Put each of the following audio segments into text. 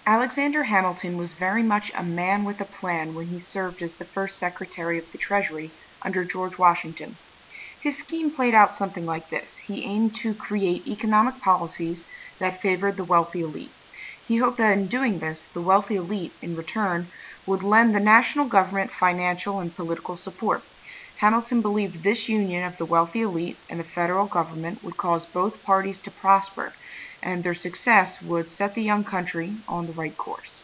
Alexander Hamilton was very much a man with a plan when he served as the first Secretary of the Treasury under George Washington. His scheme played out something like this. He aimed to create economic policies that favored the wealthy elite. He hoped that in doing this, the wealthy elite, in return, would lend the national government financial and political support. Hamilton believed this union of the wealthy elite and the federal government would cause both parties to prosper, and their success would set the young country on the right course.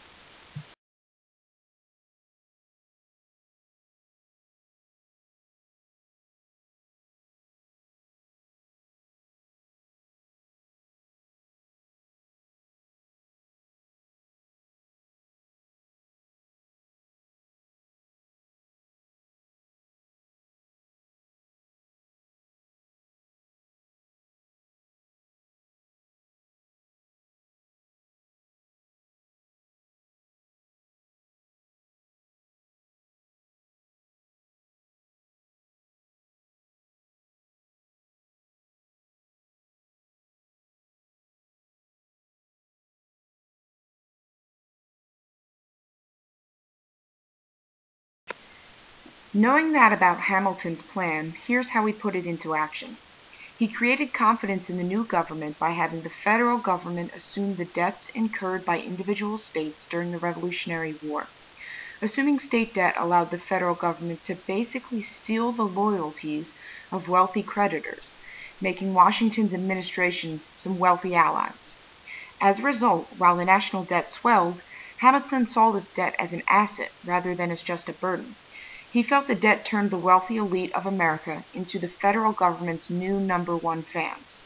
Knowing that about Hamilton's plan, here's how he put it into action. He created confidence in the new government by having the federal government assume the debts incurred by individual states during the Revolutionary War. Assuming state debt allowed the federal government to basically steal the loyalties of wealthy creditors, making Washington's administration some wealthy allies. As a result, while the national debt swelled, Hamilton saw this debt as an asset rather than as just a burden. He felt the debt turned the wealthy elite of America into the federal government's new number one fans,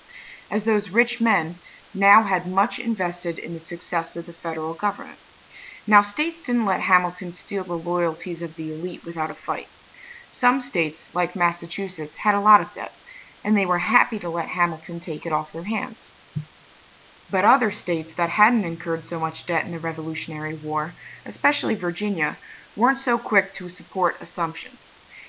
as those rich men now had much invested in the success of the federal government. Now, states didn't let Hamilton steal the loyalties of the elite without a fight. Some states, like Massachusetts, had a lot of debt, and they were happy to let Hamilton take it off their hands. But other states that hadn't incurred so much debt in the Revolutionary War, especially Virginia, weren't so quick to support assumption.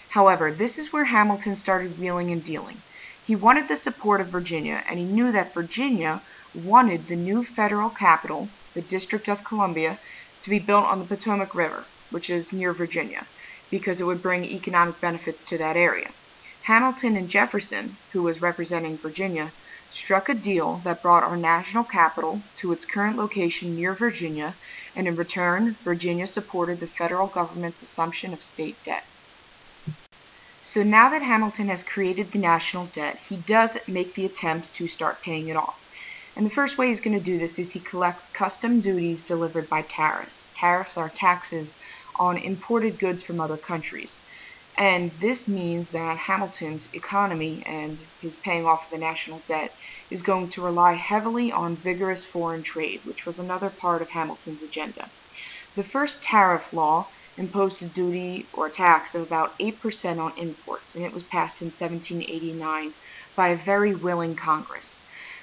However, this is where Hamilton started wheeling and dealing. He wanted the support of Virginia, and he knew that Virginia wanted the new federal capital, the District of Columbia, to be built on the Potomac River, which is near Virginia, because it would bring economic benefits to that area. Hamilton and Jefferson, who was representing Virginia, struck a deal that brought our national capital to its current location near Virginia, and in return, Virginia supported the federal government's assumption of state debt. So now that Hamilton has created the national debt, he does make the attempts to start paying it off. And the first way he's going to do this is he collects custom duties delivered by tariffs. Tariffs are taxes on imported goods from other countries. And this means that Hamilton's economy and his paying off of the national debt is going to rely heavily on vigorous foreign trade, which was another part of Hamilton's agenda. The first tariff law imposed a duty or tax of about 8% on imports, and it was passed in 1789 by a very willing Congress.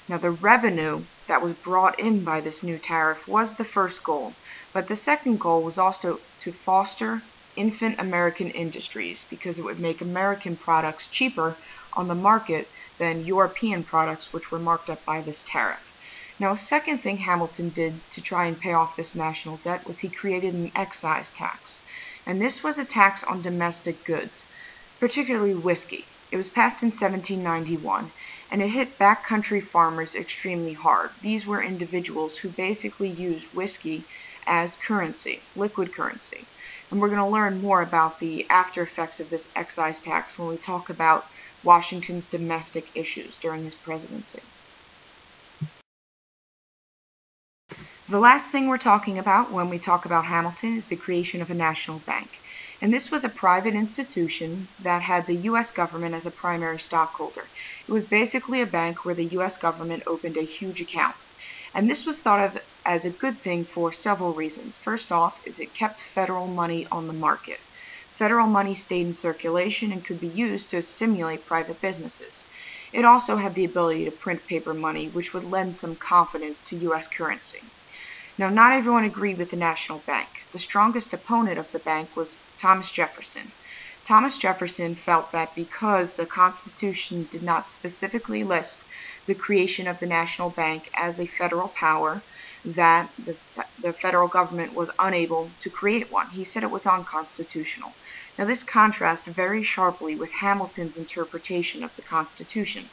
Now, the revenue that was brought in by this new tariff was the first goal, but the second goal was also to foster infant American industries, because it would make American products cheaper on the market than European products, which were marked up by this tariff. Now, a second thing Hamilton did to try and pay off this national debt was he created an excise tax. And this was a tax on domestic goods, particularly whiskey. It was passed in 1791, and it hit backcountry farmers extremely hard. These were individuals who basically used whiskey as currency, liquid currency. And we're going to learn more about the after effects of this excise tax when we talk about Washington's domestic issues during his presidency. The last thing we're talking about when we talk about Hamilton is the creation of a national bank. And this was a private institution that had the U.S. government as a primary stockholder. It was basically a bank where the U.S. government opened a huge account. And this was thought of as a good thing for several reasons. First off, is it kept federal money on the market. Federal money stayed in circulation and could be used to stimulate private businesses. It also had the ability to print paper money, which would lend some confidence to U.S. currency. Now, not everyone agreed with the National Bank. The strongest opponent of the bank was Thomas Jefferson. Thomas Jefferson felt that because the Constitution did not specifically list the creation of the national bank as a federal power, that the federal government was unable to create one. He said it was unconstitutional. Now this contrasts very sharply with Hamilton's interpretation of the Constitution.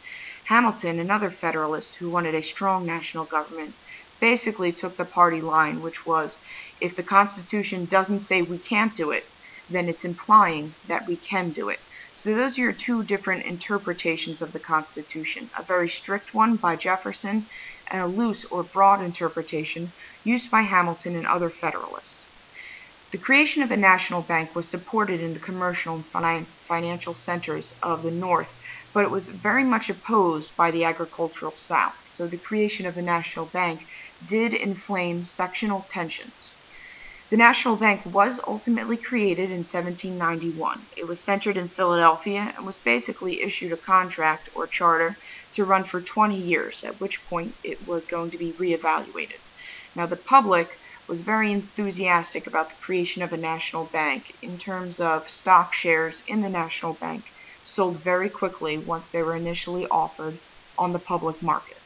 Hamilton, another Federalist who wanted a strong national government, basically took the party line, which was, if the Constitution doesn't say we can't do it, then it's implying that we can do it. So those are your two different interpretations of the Constitution, a very strict one by Jefferson and a loose or broad interpretation used by Hamilton and other Federalists. The creation of a national bank was supported in the commercial and financial centers of the North, but it was very much opposed by the agricultural South. So the creation of a national bank did inflame sectional tensions. The National Bank was ultimately created in 1791. It was centered in Philadelphia and was basically issued a contract or charter to run for 20 years, at which point it was going to be reevaluated. Now the public was very enthusiastic about the creation of a national bank in terms of stock shares in the national bank sold very quickly once they were initially offered on the public market.